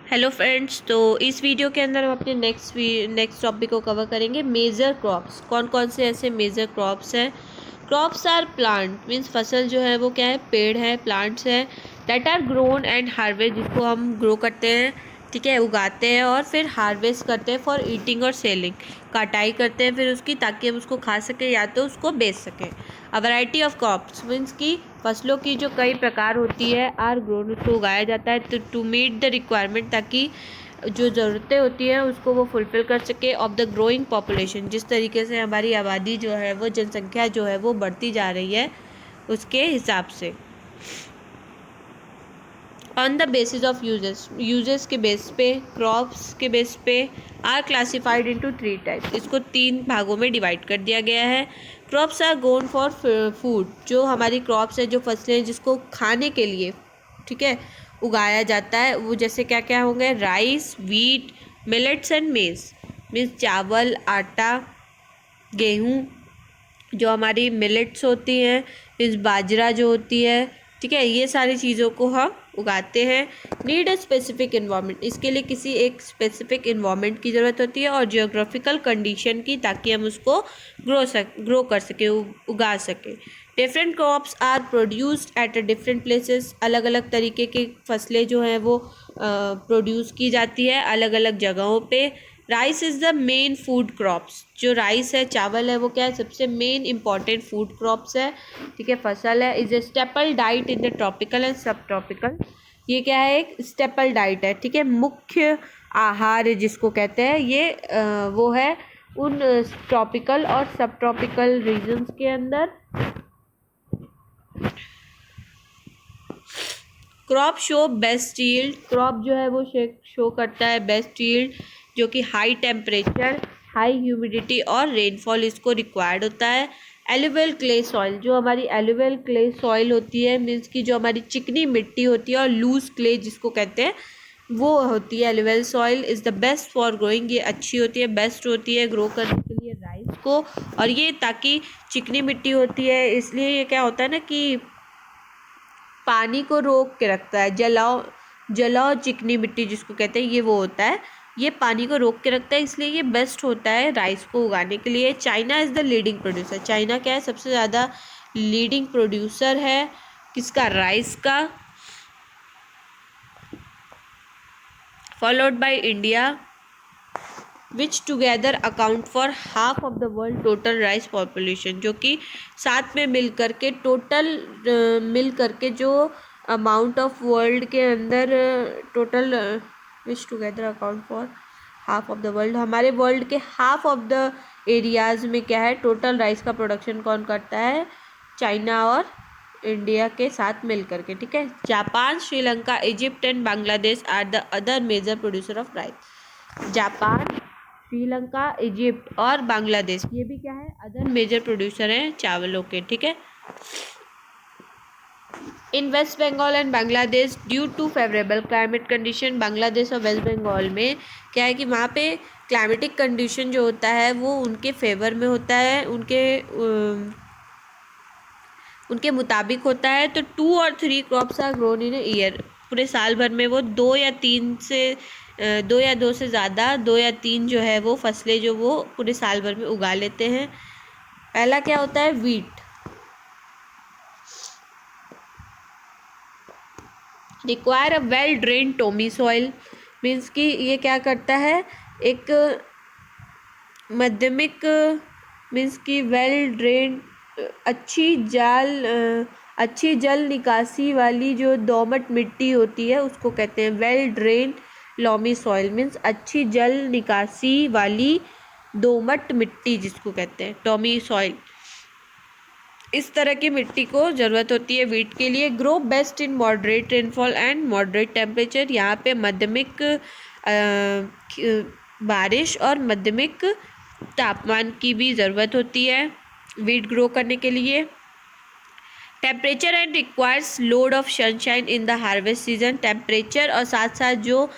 Hello friends, तो इस video के अंदर हम अपने नेक्स्ट टॉपिक को कवर करेंगे। मेजर क्रॉप्स, कौन कौन से ऐसे मेजर क्रॉप्स हैं। क्रॉप्स आर प्लांट मीन्स फसल जो है वो क्या है, पेड़ है, प्लांट्स है that are grown and harvest, जिसको हम ग्रो करते हैं, ठीक है, उगाते हैं और फिर हार्वेस्ट करते हैं फॉर ईटिंग और सेलिंग। कटाई करते हैं फिर उसकी, ताकि हम उसको खा सकें या तो उसको बेच सकें। A variety of crops means की फसलों की जो कई प्रकार होती है, आर ग्रोन, उसको उगाया जाता है तो टू मीट द रिक्वायरमेंट, ताकि जो ज़रूरतें होती हैं उसको वो फुलफ़िल कर सके ऑफ द ग्रोइंग पॉपुलेशन। जिस तरीके से हमारी आबादी जो है वो, जनसंख्या जो है वो बढ़ती जा रही है, उसके हिसाब से। On the basis of uses के बेस पे, क्रॉप्स के बेस पे आर क्लासिफाइड इनटू 3 टाइप्स। इसको 3 भागों में डिवाइड कर दिया गया है। Crops are grown for food, जो हमारी क्रॉप्स है, जो फसलें जिसको खाने के लिए, ठीक है, उगाया जाता है, वो जैसे क्या क्या होंगे, राइस, वीट, मिलेट्स एंड मेज मीन्स चावल, आटा, गेहूँ, जो हमारी मिलेट्स होती हैं मीन्स बाजरा जो होती है, ठीक है, ये सारी चीज़ों को हम उगाते हैं। नीड अ स्पेसिफिक इन्वायरमेंट, इसके लिए किसी एक स्पेसिफिक इन्वायरमेंट की ज़रूरत होती है और जियोग्राफिकल कंडीशन की, ताकि हम उसको ग्रो कर सकें, उगा सकें। Different crops are produced at a different places, अलग अलग तरीके की फसलें जो हैं वो प्रोड्यूस की जाती है अलग अलग जगहों पे। Rice is the main food crops, जो राइस है, चावल है, वो क्या है, सबसे मेन इंपॉर्टेंट फूड क्रॉप्स है, ठीक है, फसल है। Is a staple diet in the tropical and सब ट्रॉपिकल, ये क्या है, एक स्टेपल डाइट है, ठीक है, मुख्य आहार जिसको कहते हैं, ये वो है उन ट्रॉपिकल और सब ट्रॉपिकल रीजन्स के अंदर। Crop show best yield, crop जो है वो शो करता है बेस्ट यील्ड, जो कि हाई टेम्परेचर, हाई ह्यूमिडिटी और रेनफॉल इसको रिक्वायर्ड होता है। एलुवियल क्ले सॉइल, जो हमारी एलुवियल क्ले सॉइल होती है मीन्स की जो हमारी चिकनी मिट्टी होती है, और लूज क्ले जिसको कहते हैं, वो होती है alluvial soil, is the best for growing, ये अच्छी होती है, बेस्ट होती है ग्रो करने के लिए राइस को। और ये ताकि चिकनी मिट्टी होती है, इसलिए ये क्या होता है ना कि पानी को रोक के रखता है। जलाओ चिकनी मिट्टी जिसको कहते हैं, ये वो होता है, ये पानी को रोक के रखता है, इसलिए ये बेस्ट होता है राइस को उगाने के लिए। China is the leading producer, China क्या है, सबसे ज़्यादा लीडिंग प्रोड्यूसर है किसका, राइस का, followed by India, which together account for half of the world total rice population, जो कि साथ में मिल करके मिल करके जो अमाउंट ऑफ वर्ल्ड के अंदर total, which together account for half of the world, हमारे वर्ल्ड के हाफ ऑफ द एरियाज़ में क्या है, टोटल राइस का प्रोडक्शन कौन करता है, चाइना और इंडिया के साथ मिल करके, ठीक है। Japan, Sri Lanka, Egypt and Bangladesh are the other major producer of rice. Japan, Sri Lanka, Egypt और बांग्लादेश, ये भी क्या है, अदर मेजर प्रोड्यूसर हैं चावलों के, ठीक है। In West Bengal and Bangladesh, due to favourable climate condition, Bangladesh और वेस्ट बंगाल में क्या है कि वहाँ पे क्लाइमेटिक कंडीशन जो होता है वो उनके फेवर में होता है, उनके मुताबिक होता है। तो 2 और 3 crops are grown in year, पूरे साल भर में वो 2 या 3 से 2 या 2 से ज़्यादा, 2 या 3 जो है वो फसलें जो वो पूरे साल भर में उगा लेते हैं। पहला क्या होता है, wheat. Require a well drain loamy soil means कि ये क्या करता है, एक मध्यमिक मीन्स की वेल ड्रेन, अच्छी जल निकासी वाली जो दोमट मिट्टी होती है उसको कहते हैं well drain loamy soil, means अच्छी जल निकासी वाली दोमट मिट्टी जिसको कहते हैं टॉमी सॉइल। इस तरह की मिट्टी को ज़रूरत होती है वीट के लिए। Grow best in moderate rainfall and moderate temperature, यहाँ पे मध्यमिक बारिश और मध्यमिक तापमान की भी ज़रूरत होती है वीट ग्रो करने के लिए। Temperature and requires load of sunshine in the harvest season, temperature और साथ साथ जो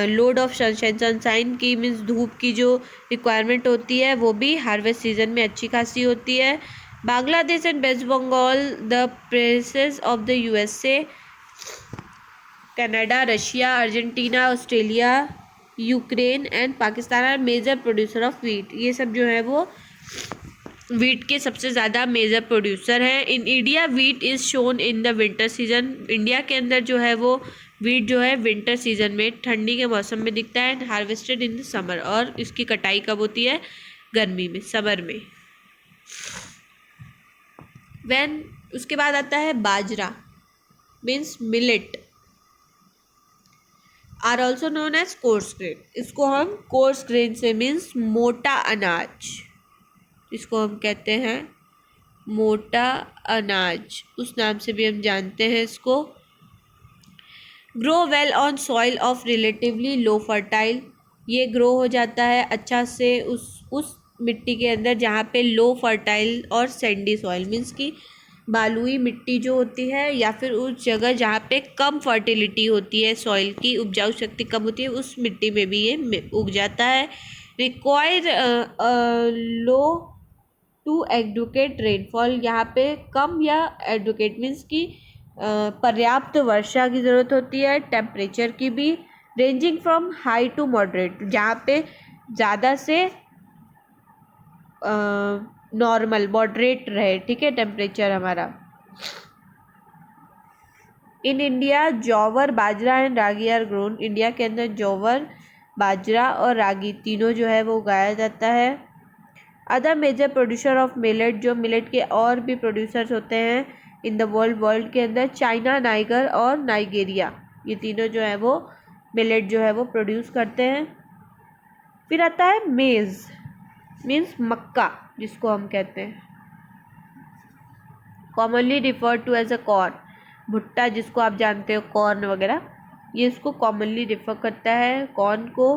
लोड ऑफ सनशाइन की मीन्स धूप की जो रिक्वायरमेंट होती है वो भी हार्वेस्ट सीजन में अच्छी खासी होती है। Bangladesh and West Bengal, the places of the USA, Canada, Russia, Argentina, Australia, Ukraine and Pakistan are major producer of wheat. ये सब जो है वो वीट के सबसे ज़्यादा मेजर प्रोड्यूसर हैं। In India wheat is shown in the winter season. India के अंदर जो है वो वीट जो है विंटर सीजन में, ठंडी के मौसम में दिखता है। And harvested in the summer, और इसकी कटाई कब होती है? गर्मी में, समर में। व्हेन उसके बाद आता है बाजरा, means millet, are also known as coarse grain. इसको हम कोर्स ग्रेन से मीन्स मोटा अनाज, इसको हम कहते हैं मोटा अनाज, उस नाम से भी हम जानते हैं इसको। Grow well on soil of relatively low fertile, ये ग्रो हो जाता है अच्छा से उस मिट्टी के अंदर जहाँ पे लो फर्टाइल और सैंडी सॉइल, मीन्स की बालुई मिट्टी जो होती है, या फिर उस जगह जहाँ पे कम फर्टिलिटी होती है, सॉइल की उपजाऊ शक्ति कम होती है, उस मिट्टी में भी ये उग जाता है। Require low to adequate rainfall, यहाँ पे कम या एडुकेट मीन्स की पर्याप्त वर्षा की ज़रूरत होती है। टेम्परेचर की भी, ranging from high to moderate, जहाँ पे ज़्यादा से नॉर्मल मॉडरेट रहे, ठीक है, टेम्परेचर हमारा। In India jowar, bajra and ragi are grown. India के अंदर जौवर, बाजरा और रागी तीनों जो है वो उगाया जाता है। Other major producer of millet, जो मिलेट के और भी प्रोड्यूसर्स होते हैं इन द वर्ल्ड के अंदर, चाइना, नाइगर और नाइगेरिया, ये तीनों जो है वो मिलेट जो है वो प्रोड्यूस करते हैं। फिर आता है मेज़, मीन्स मक्का, जिसको हम कहते हैं commonly referred to as a corn, भुट्टा जिसको आप जानते हो, कॉर्न वगैरह, ये इसको कॉमनली रिफर करता है कॉर्न को।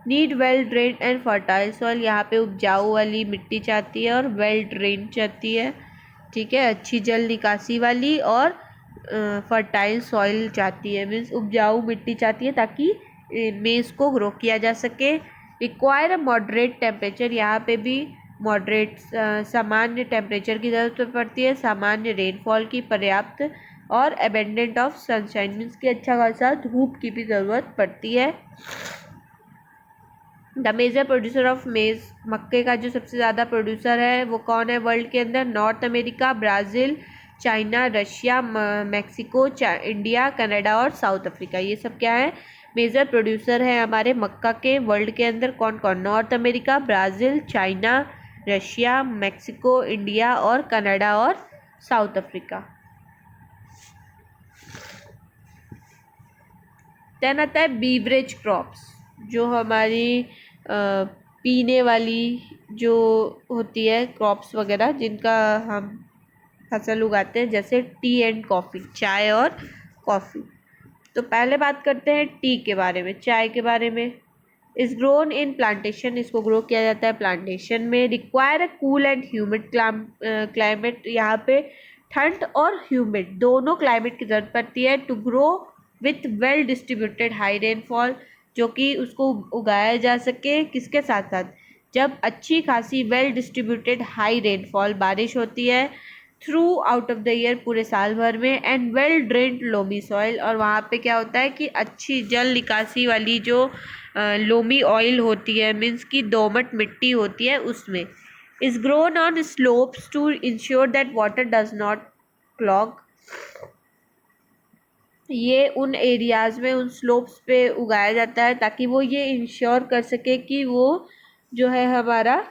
Need well drain and fertile soil, यहाँ पे उपजाऊ वाली मिट्टी चाहती है और वेल ड्रेन चाहती है, ठीक है, अच्छी जल निकासी वाली, और फर्टाइल सॉइल चाहती है, मीन्स उपजाऊ मिट्टी चाहती है ताकि मेज़ को ग्रो किया जा सके। रिक्वायर मॉडरेट टेम्परेचर, यहाँ पे भी मॉडरेट सामान्य टेम्परेचर की ज़रूरत पड़ती है, सामान्य रेनफॉल की, पर्याप्त और एबेंडेंट ऑफ सनशाइन, मीन्स की अच्छा खासा धूप की भी ज़रूरत पड़ती है। द मेजर प्रोड्यूसर ऑफ मेज, मक्के का जो सबसे ज़्यादा प्रोड्यूसर है वो कौन है वर्ल्ड के अंदर? North America, Brazil, China, Russia, Mexico, India, Canada और साउथ अफ्रीका, ये सब क्या है? मेजर प्रोड्यूसर है हमारे मक्का के वर्ल्ड के अंदर। कौन कौन? North America, Brazil, China, Russia, Mexico, India और कनाडा और साउथ अफ्रीका। देन आता है बीवरेज क्रॉप्स, जो हमारी पीने वाली जो होती है क्रॉप्स वगैरह, जिनका हम फसल उगाते हैं, जैसे टी एंड कॉफ़ी, चाय और कॉफ़ी। तो पहले बात करते हैं टी के बारे में, चाय के बारे में। इज़ ग्रोन इन प्लांटेशन, इसको ग्रो किया जाता है प्लांटेशन में। Require a cool and humid climate, यहाँ पे ठंड और ह्यूमिड दोनों क्लाइमेट की ज़रूरत पड़ती है। To grow with well distributed high rainfall, जो कि उसको उगाया जा सके किसके साथ साथ? जब अच्छी खासी वेल डिस्ट्रीब्यूटेड हाई रेनफॉल, बारिश होती है through out of the year, पूरे साल भर में। And well drained loamy soil, और वहाँ पे क्या होता है कि अच्छी जल निकासी वाली जो लोमी ऑयल होती है, मीन्स की दोमट मिट्टी होती है, उसमें। Is grown on slopes to ensure that water does not clog, ये उन एरियाज़ में, उन स्लोप्स पे उगाया जाता है ताकि वो ये इंश्योर कर सके कि वो जो है हमारा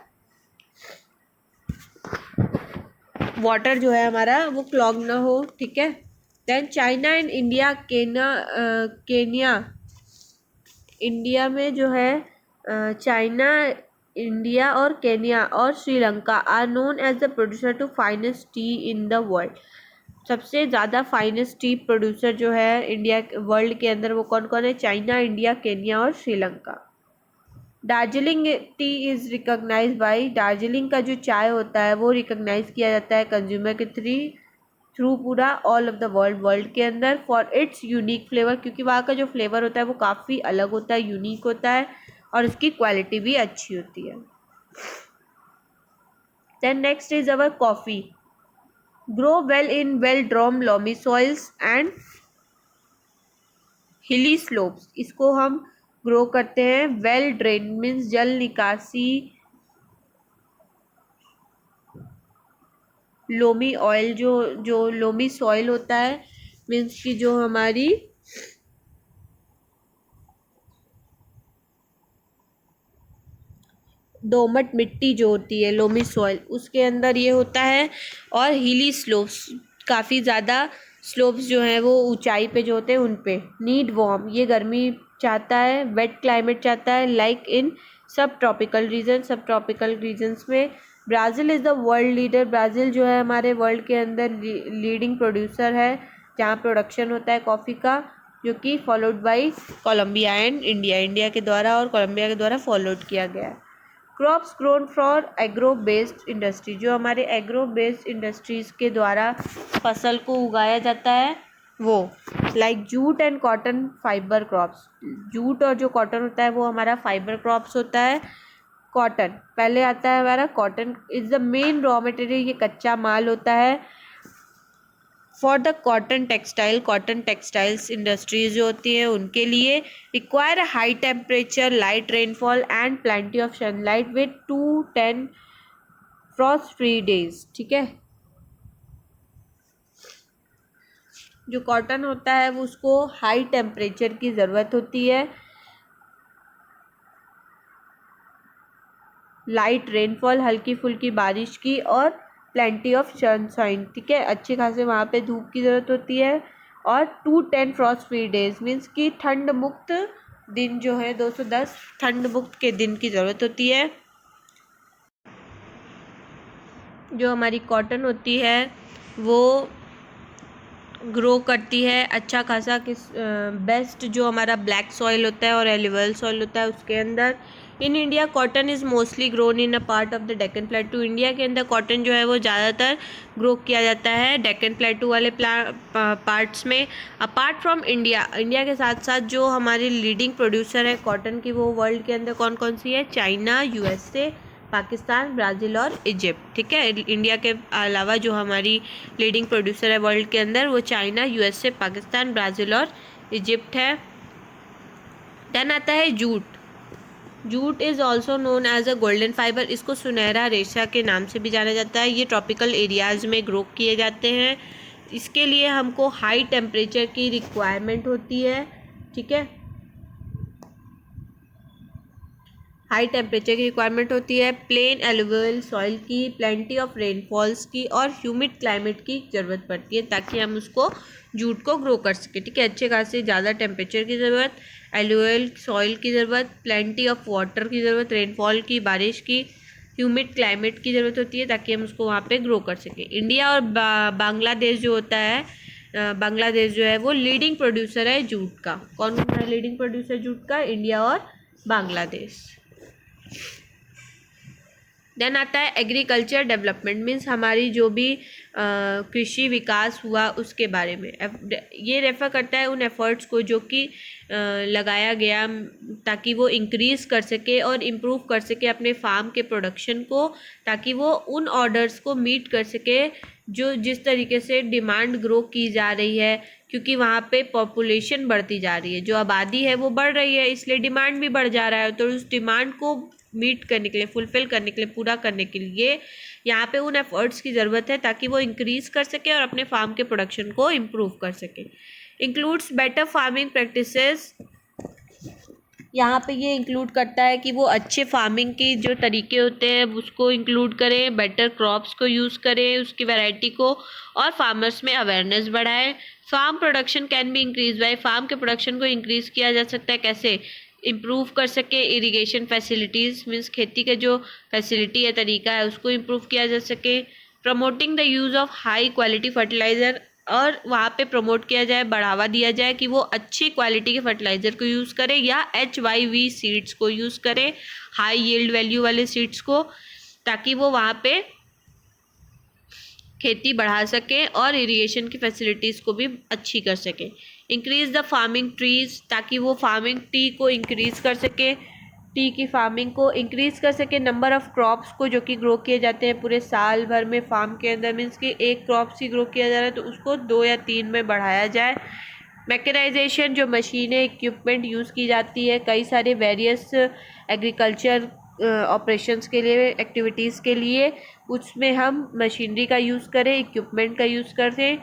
वाटर जो है हमारा वो क्लॉग ना हो, ठीक है। Then China and India, Kenya, India में जो है चाइना, इंडिया और केन्या और Sri Lanka are known as the producer to finest tea in the world. सबसे ज़्यादा फाइनेस्ट टी प्रोड्यूसर जो है इंडिया वर्ल्ड के अंदर, वो कौन कौन है? चाइना, इंडिया, केन्या और Sri Lanka. Darjeeling tea is recognized by, Darjeeling का जो चाय होता है वो रिकॉग्नाइज किया जाता है कंज्यूमर के थ्रू पूरा ऑल ऑफ द वर्ल्ड के अंदर, फॉर इट्स यूनिक फ्लेवर, क्योंकि वहाँ का जो फ्लेवर होता है वो काफ़ी अलग होता है, यूनिक होता है, और इसकी क्वालिटी भी अच्छी होती है। Then next is our coffee. Grow well in well drained loamy soils and hilly slopes, इसको हम ग्रो करते हैं। वेल ड्रेन मीन्स जल निकासी। लोमी ऑयल, जो लोमी सॉइल होता है मीन्स कि जो हमारी दोमट मिट्टी जो होती है, लोमी सॉइल, उसके अंदर ये होता है। और हिली स्लोप्स, काफ़ी ज़्यादा स्लोप्स जो हैं वो ऊंचाई पे जो होते हैं उन पे। नीड वार्म, ये गर्मी चाहता है। वेट क्लाइमेट चाहता है, लाइक इन सब ट्रॉपिकल रीजन। सब ट्रॉपिकल रीजन्स में Brazil is the world leader. Brazil जो है हमारे वर्ल्ड के अंदर लीडिंग प्रोड्यूसर है जहाँ प्रोडक्शन होता है कॉफ़ी का, जो कि followed by Colombia and India. India के द्वारा और कोलंबिया के द्वारा फॉलोड किया गया है। Crops grown for agro based industry, जो हमारे एग्रो बेस्ड इंडस्ट्रीज़ के द्वारा फसल को उगाया जाता है वो, like jute and cotton fibre crops. Jute और जो कॉटन होता है वो हमारा फाइबर क्रॉप्स होता है। कॉटन पहले आता है हमारा। Cotton is the main raw material, ये कच्चा माल होता है for the cotton textiles industries जो होती है उनके लिए। Require high temperature, light rainfall and plenty of sunlight with 2-10 Frost free days. ठीक है, जो कॉटन होता है वो उसको हाई टेम्परेचर की ज़रूरत होती है, लाइट रेनफॉल, हल्की फुल्की बारिश की, और प्लेंटी ऑफ सनशाइन। ठीक है, अच्छे खासे वहाँ पे धूप की ज़रूरत होती है। और 210 फ्रॉस्ट फ्री डेज मीन्स कि ठंड मुक्त दिन जो है 210 ठंड मुक्त के दिन की ज़रूरत होती है। जो हमारी कॉटन होती है वो ग्रो करती है अच्छा खासा बेस्ट जो हमारा ब्लैक सॉइल होता है और एलिवल सॉइल होता है उसके अंदर। In India cotton is mostly grown in a part of the Deccan प्लेटू। India के अंदर कॉटन जो है वो ज़्यादातर ग्रो किया जाता है डेक्कन प्लेटू वाले पार्ट्स में। अपार्ट फ्रॉम इंडिया, इंडिया के साथ साथ जो हमारी लीडिंग प्रोड्यूसर है कॉटन की वो वर्ल्ड के अंदर कौन कौन सी है? चाइना, यूएसए, पाकिस्तान, ब्राज़ील और इजिप्ट। ठीक है, इंडिया के अलावा जो हमारी लीडिंग प्रोड्यूसर है वर्ल्ड के अंदर वो चाइना, यूएसए, पाकिस्तान, ब्राज़ील और इजिप्ट है। देन आता है jute. Jute is also known as a golden fibre, इसको सुनहरा रेशा के नाम से भी जाना जाता है। ये ट्रॉपिकल एरियाज़ में ग्रो किए जाते हैं। इसके लिए हमको हाई टेम्परेचर की रिक्वायरमेंट होती है। ठीक है, हाई टेम्परेचर की रिक्वायरमेंट होती है, प्लेन एलुवियल सॉइल की, प्लेंटी ऑफ रेनफॉल्स की और ह्यूमिड क्लाइमेट की ज़रूरत पड़ती है ताकि हम उसको जूट को ग्रो कर सकें। ठीक है, अच्छे खासे ज़्यादा टेम्परेचर की ज़रूरत, एलुवियल सॉइल की ज़रूरत, प्लेंटी ऑफ वाटर की ज़रूरत, रेनफॉल की, बारिश की, ह्यूमिड क्लाइमेट की ज़रूरत होती है ताकि हम उसको वहाँ पे ग्रो कर सकें। इंडिया और बांग्लादेश जो होता है, बांग्लादेश जो है वो लीडिंग प्रोड्यूसर है जूट का। कौन है लीडिंग प्रोड्यूसर जूट का? इंडिया और बांग्लादेश। देन आता है एग्रीकल्चर डेवलपमेंट, मीन्स हमारी जो भी कृषि विकास हुआ उसके बारे में। ये रेफर करता है उन एफर्ट्स को जो कि लगाया गया ताकि वो इंक्रीज़ कर सके और इम्प्रूव कर सके अपने फार्म के प्रोडक्शन को, ताकि वो उन ऑर्डर्स को मीट कर सके जो जिस तरीके से डिमांड ग्रो की जा रही है, क्योंकि वहाँ पे पॉपुलेशन बढ़ती जा रही है, जो आबादी है वो बढ़ रही है, इसलिए डिमांड भी बढ़ जा रहा है। तो उस डिमांड को मीट करने के लिए, फुलफ़िल करने के लिए, पूरा करने के लिए यहाँ पे उन एफर्ट्स की ज़रूरत है ताकि वो इंक्रीज़ कर सके और अपने फार्म के प्रोडक्शन को इम्प्रूव कर सके। इंक्लूड्स बेटर फार्मिंग प्रैक्टिसेस, यहाँ पे ये इंक्लूड करता है कि वो अच्छे फार्मिंग की जो तरीके होते हैं उसको इंक्लूड करें, बेटर क्रॉप्स को यूज़ करें, उसकी वैरायटी को, और फार्मर्स में अवेयरनेस बढ़ाएं। Farm production can be increase by, farm के प्रोडक्शन को इंक्रीज़ किया जा सकता है कैसे? इम्प्रूव कर सके इरिगेशन फैसिलिटीज़, मीन्स खेती का जो फैसिलिटी है, तरीका है, उसको इम्प्रूव किया जा सके। Promoting the use of high quality fertiliser, और वहाँ पे प्रमोट किया जाए, बढ़ावा दिया जाए कि वो अच्छी क्वालिटी के फर्टिलाइज़र को यूज़ करें या HYV सीड्स को यूज़ करें, हाई यील्ड वैल्यू वाले सीड्स को, ताकि वो वहाँ पे खेती बढ़ा सकें और इरिगेशन की फैसिलिटीज़ को भी अच्छी कर सकें। इंक्रीज़ द फार्मिंग ट्रीज़, ताकि वो फार्मिंग टी को इंक्रीज़ कर सके, टी की फार्मिंग को इंक्रीज़ कर सके। नंबर ऑफ़ क्रॉप्स को जो कि ग्रो किए जाते हैं पूरे साल भर में फार्म के अंदर, मीन्स कि एक क्रॉप्स ही ग्रो किया जा रहा है तो उसको 2 या 3 में बढ़ाया जाए। मैकेनाइजेशन, जो मशीनें इक्विपमेंट यूज़ की जाती है कई सारे वेरियस एग्रीकल्चर ऑपरेशंस के लिए, एक्टिविटीज़ के लिए, उसमें हम मशीनरी का यूज़ करें, इक्विपमेंट का यूज़ करें,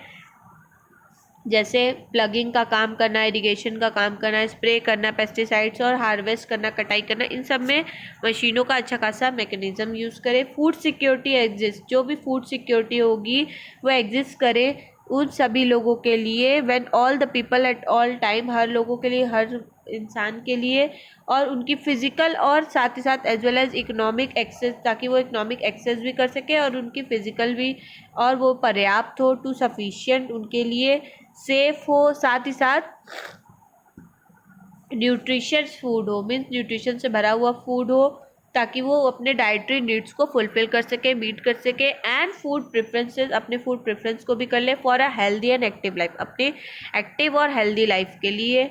जैसे प्लगिंग का काम करना, इरिगेशन का काम करना, स्प्रे करना, पेस्टिसाइड्स और हार्वेस्ट करना, कटाई करना, इन सब में मशीनों का अच्छा खासा मैकेनिज्म यूज़ करें। फूड सिक्योरिटी एग्जिस्ट, जो भी फूड सिक्योरिटी होगी वो एग्जिस्ट करे उन सभी लोगों के लिए, when all the people at all time, हर लोगों के लिए, हर इंसान के लिए, और उनकी फिजिकल और साथ ही साथ as well as economic access, ताकि वो इकोनॉमिक एक्सेस भी कर सके और उनकी फिजिकल भी, और वो पर्याप्त हो, टू सफिशिएंट उनके लिए, सेफ हो, साथ ही साथ न्यूट्रिशियस फूड हो, मीन्स न्यूट्रिशन से भरा हुआ फूड हो, ताकि वो अपने डाइटरी नीड्स को फुलफिल कर सके, मीट कर सके, एंड फूड प्रेफरेंसेस, अपने फूड प्रेफरेंस को भी कर ले for a healthy and active life, अपने एक्टिव और हेल्दी लाइफ के लिए।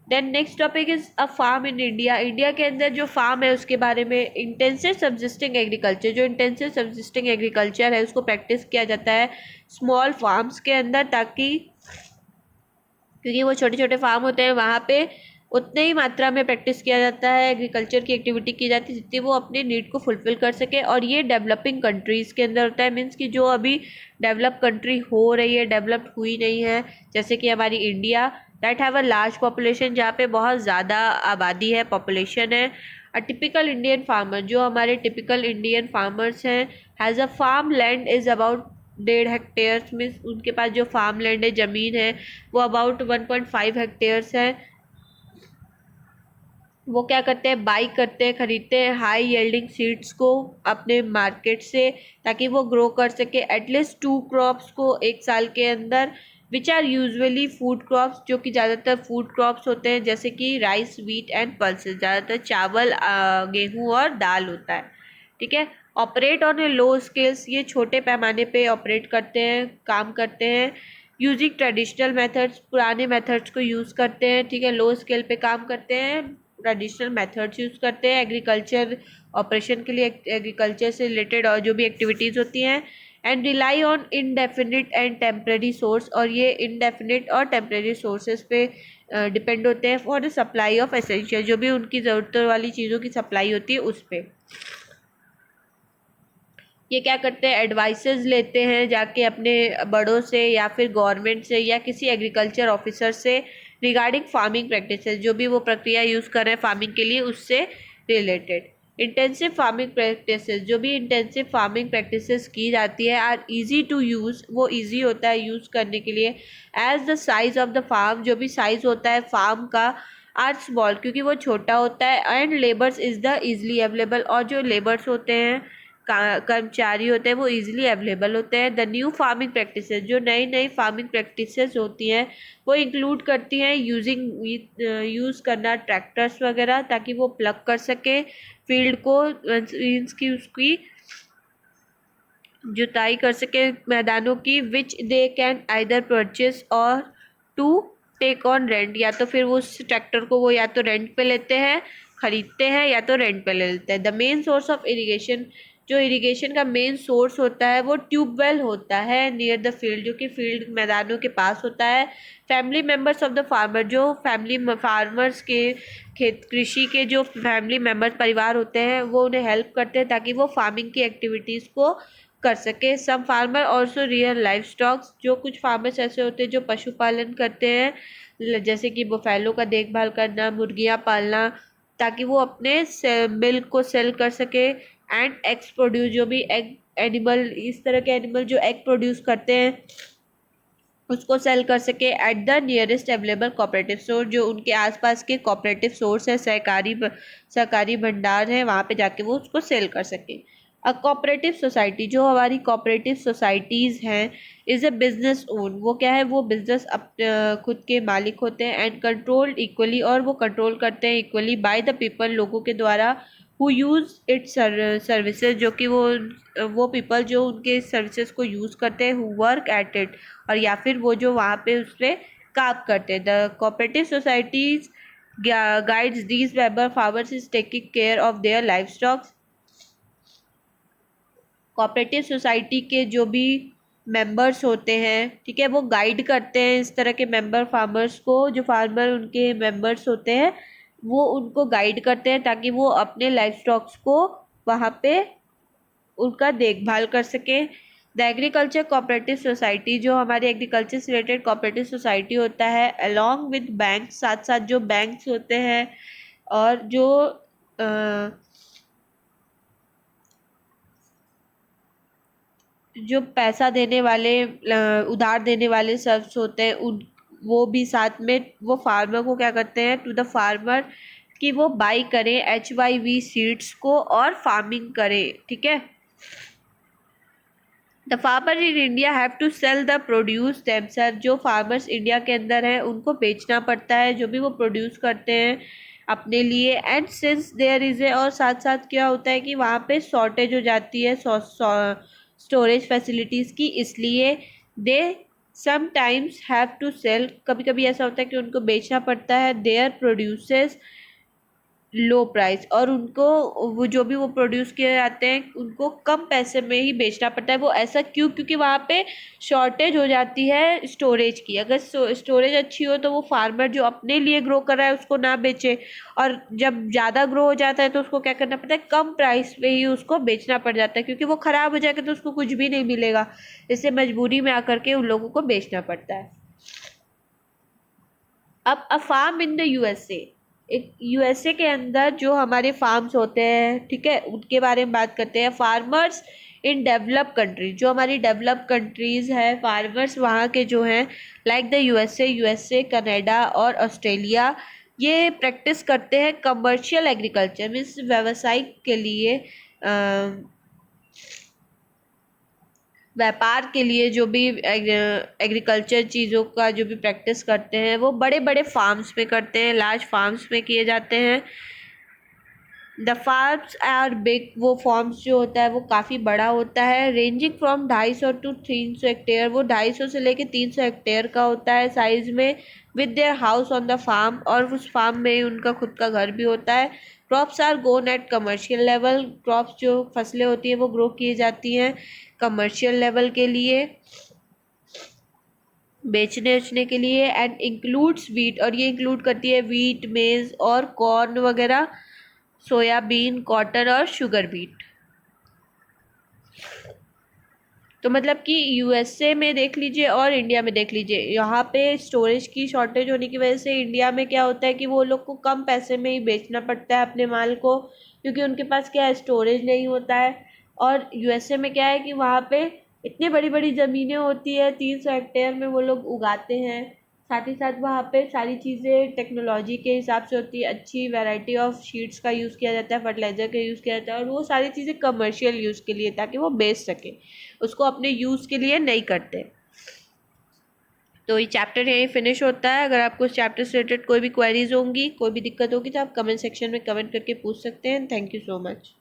Then next topic is a farm in India. India के अंदर जो फार्म है उसके बारे में, इंटेंसिव सब्सिस्टिंग एग्रीकल्चर, जो इंटेंसिव सब्सिस्टिंग एग्रीकल्चर है उसको प्रैक्टिस किया जाता है स्मॉल फार्म्स के अंदर, ताकि क्योंकि वो छोटे छोटे फार्म होते हैं वहाँ पे उतने ही मात्रा में प्रैक्टिस किया जाता है, एग्रीकल्चर की एक्टिविटी की जाती है जितनी वो अपने नीड को फुलफिल कर सके, और ये डेवलपिंग कंट्रीज़ के अंदर होता है, मीन्स कि जो अभी डेवलप कंट्री हो रही है, डेवलप्ड हुई नहीं है, जैसे कि हमारी India, that have a large population, जहाँ पे बहुत ज़्यादा आबादी है, पॉपुलेशन है। अ टिपिकल इंडियन फार्मर, जो हमारे टिपिकल इंडियन फार्मर्स हैं, has a farm land is about 1.5 hectares, means उनके पास जो फार्म लैंड है, ज़मीन है, वो अबाउट 1.5 हेक्टेयर्स है। वो क्या करते हैं, बाई करते हैं, खरीदते हैं हाई यील्डिंग सीड्स को अपने मार्केट से, ताकि वो ग्रो कर सके एटलीस्ट 2 क्रॉप्स को एक साल के अंदर, which are usually food crops, जो कि ज़्यादातर फूड क्रॉप्स होते हैं, जैसे कि राइस, व्हीट एंड पल्सेस, ज़्यादातर चावल, गेहूँ और दाल होता है। ठीक है। Operate on A low scales, ये छोटे पैमाने पे ऑपरेट करते हैं, काम करते हैं, यूजिंग ट्रेडिशनल मेथड्स, पुराने मेथड्स को यूज़ करते हैं। ठीक है, लो स्केल पे काम करते हैं, ट्रेडिशनल मेथड्स यूज़ करते हैं एग्रीकल्चर ऑपरेशन के लिए, एग्रीकल्चर से रिलेटेड और जो भी एक्टिविटीज़ होती हैं, and rely on indefinite and temporary source, और ये इनडेफिनिट और टेम्प्रेरी सोर्सेज पे डिपेंड होते हैं for the supply of essential, जो भी उनकी ज़रूरत वाली चीज़ों की सप्लाई होती है उस पर। ये क्या करते हैं, एडवाइसेस लेते हैं जाके अपने बड़ों से या फिर गवर्नमेंट से या किसी एग्रीकल्चर ऑफिसर से रिगार्डिंग फार्मिंग प्रैक्टिसेस, जो भी वो प्रक्रिया यूज़ कर रहे हैं फार्मिंग के लिए उससे रिलेटेड। इंटेंसिव फार्मिंग प्रैक्टिसेस, जो भी इंटेंसिव फार्मिंग प्रैक्टिसेस की जाती है, आर इजी टू यूज़, वो इजी होता है यूज़ करने के लिए, as the size of the farm, जो भी साइज़ होता है फार्म का, आर स्मॉल, क्योंकि वो छोटा होता है, and labours is the easily available, और जो लेबर्स होते हैं, कर्मचारी होते हैं, वो इजीली अवेलेबल होते हैं। द न्यू फार्मिंग प्रैक्टिसेस, जो नई नई फार्मिंग प्रैक्टिसेस होती हैं वो इंक्लूड करती हैं यूज़ करना ट्रैक्टर्स वगैरह, ताकि वो प्लग कर सके फील्ड को, मीन्स की उसकी जुताई कर सके मैदानों की, विच दे कैन आइदर परचेस और टू टेक ऑन रेंट, या तो फिर वो उस ट्रैक्टर को वो या तो रेंट पे लेते हैं, खरीदते हैं, या तो रेंट पे ले लेते हैं। The main source of irrigation, जो इरिगेशन का मेन सोर्स होता है वो ट्यूबवेल होता है नियर द फील्ड, जो कि फील्ड मैदानों के पास होता है। Family members of the farmer, जो फैमिली फार्मर्स के खेत कृषि के जो फैमिली मेम्बर्स परिवार होते हैं वो उन्हें हेल्प करते हैं ताकि वो फार्मिंग की एक्टिविटीज़ को कर सके। Some farmer also rear livestocks, जो कुछ फार्मर्स ऐसे होते हैं जो पशुपालन करते हैं, जैसे कि बफेलो का देखभाल करना, मुर्गियाँ पालना, ताकि वो अपने मिल्क को सेल कर सके, एंड एग्स प्रोड्यूस, जो भी एग एनिमल, इस तरह के एनिमल जो एग प्रोड्यूस करते हैं उसको सेल कर सके at the nearest available cooperative source, जो उनके आसपास के कोऑपरेटिव सोर्स है, सहकारी भंडार है, वहाँ पे जाके वो उसको सेल कर सके। अ कोऑपरेटिव सोसाइटी, जो हमारी कोऑपरेटिव सोसाइटीज़ हैं, इज़ ए बिजनेस ओन, वो क्या है, वो बिजनेस खुद के मालिक होते हैं, एंड कंट्रोल्ड इक्वली, और वो कंट्रोल करते हैं इक्वली बाय द पीपल, लोगों के द्वारा, हु यूज़ इट्स सर्विसेज, जो कि वो पीपल जो उनके सर्विसेज को यूज़ करते हैं, हु वर्क एट इट, और या फिर वो जो वहाँ पे उस पर काम करते हैं। The cooperative societies guides these member farmers is taking care of their life stocks. Cooperative society के जो भी मेंबर्स होते हैं, ठीक है, वो गाइड करते हैं इस तरह के मेंबर फार्मर्स को, जो फार्मर उनके मेंबर्स होते हैं वो उनको गाइड करते हैं ताकि वो अपने लाइफ स्टॉक्स को वहाँ पे उनका देखभाल कर सकें। द एग्रीकल्चर कोऑपरेटिव सोसाइटी, जो हमारी एग्रीकल्चर से रिलेटेड कोऑपरेटिव सोसाइटी होता है, अलॉन्ग विद बैंक, साथ साथ जो बैंक्स होते हैं और जो पैसा देने वाले, उधार देने वाले शख्स होते हैं, उन वो भी साथ में वो फार्मर को क्या करते हैं, टू द फार्मर, कि वो बाई करें HYV सीड्स को और फार्मिंग करें, ठीक है। The farmer in India have to sell the produce themselves, जो फार्मर्स इंडिया के अंदर हैं उनको बेचना पड़ता है जो भी वो प्रोड्यूस करते हैं अपने लिए। And since there is a, और साथ साथ क्या होता है कि वहाँ पे शॉर्टेज हो जाती है स्टोरेज फैसिलिटीज़ की, इसलिए they sometimes have to sell, कभी कभी ऐसा होता है कि उनको बेचना पड़ता है देयर प्रोड्यूसेस लो प्राइस, और उनको वो जो भी वो प्रोड्यूस किए जाते हैं उनको कम पैसे में ही बेचना पड़ता है। वो ऐसा क्यों? क्योंकि वहाँ पे शॉर्टेज हो जाती है स्टोरेज की। अगर स्टोरेज अच्छी हो तो वो फार्मर जो अपने लिए ग्रो कर रहा है उसको ना बेचे, और जब ज़्यादा ग्रो हो जाता है तो उसको क्या करना पड़ता है, कम प्राइस पे ही उसको बेचना पड़ जाता है, क्योंकि वो ख़राब हो जाएगा तो उसको कुछ भी नहीं मिलेगा, इससे मजबूरी में आकर के उन लोगों को बेचना पड़ता है। अब a farm in the USA, एक USA के अंदर जो हमारे फार्म्स होते हैं, ठीक है, उनके बारे में बात करते हैं। फार्मर्स इन डेवलप कंट्री, जो हमारी डेवलप कंट्रीज़ है, फार्मर्स वहाँ के जो हैं, लाइक द USA कनाडा और ऑस्ट्रेलिया, ये प्रैक्टिस करते हैं कमर्शियल एग्रीकल्चर, मीन्स व्यावसायिक के लिए, व्यापार के लिए जो भी एग्रीकल्चर चीज़ों का जो भी प्रैक्टिस करते हैं वो बड़े बड़े फार्म्स में करते हैं, लार्ज फार्म्स में किए जाते हैं। द फार्म्स आर बिग, वो फार्म्स जो होता है वो काफ़ी बड़ा होता है, रेंजिंग फ्रॉम 250 to 300 हेक्टेयर, वो 250 से लेके 300 हेक्टेयर का होता है साइज़ में, with their house on the farm, और उस फार्म में उनका खुद का घर भी होता है। Crops are grown at commercial level, crops जो फसलें होती हैं वो ग्रो की जाती हैं कमर्शियल लेवल के लिए, बेचने बेचने के लिए। एंड इंक्लूड्स वीट, और ये इंक्लूड करती है वीट, मेज और कॉर्न वगैरह, सोयाबीन, कॉटन और शुगर बीट। तो मतलब कि USA में देख लीजिए और इंडिया में देख लीजिए, यहाँ पे स्टोरेज की शॉर्टेज होने की वजह से इंडिया में क्या होता है कि वो लोग को कम पैसे में ही बेचना पड़ता है अपने माल को, क्योंकि उनके पास क्या है, स्टोरेज नहीं होता है। और USA में क्या है कि वहाँ पे इतनी बड़ी बड़ी ज़मीनें होती है, 300 हेक्टेयर में वो लोग उगाते हैं, साथ ही साथ वहाँ पे सारी चीज़ें टेक्नोलॉजी के हिसाब से होती है, अच्छी वैरायटी ऑफ शीट्स का यूज़ किया जाता है, फर्टिलाइज़र का यूज़ किया जाता है, और वो सारी चीज़ें कमर्शियल यूज़ के लिए, ताकि वो बेच सके, उसको अपने यूज़ के लिए नहीं करते। तो ये चैप्टर यहीं फिनिश होता है। अगर आपको इस चैप्टर से रिलेटेड कोई भी क्वेरीज होंगी, कोई भी दिक्कत होगी, तो आप कमेंट सेक्शन में कमेंट करके पूछ सकते हैं। Thank you so much.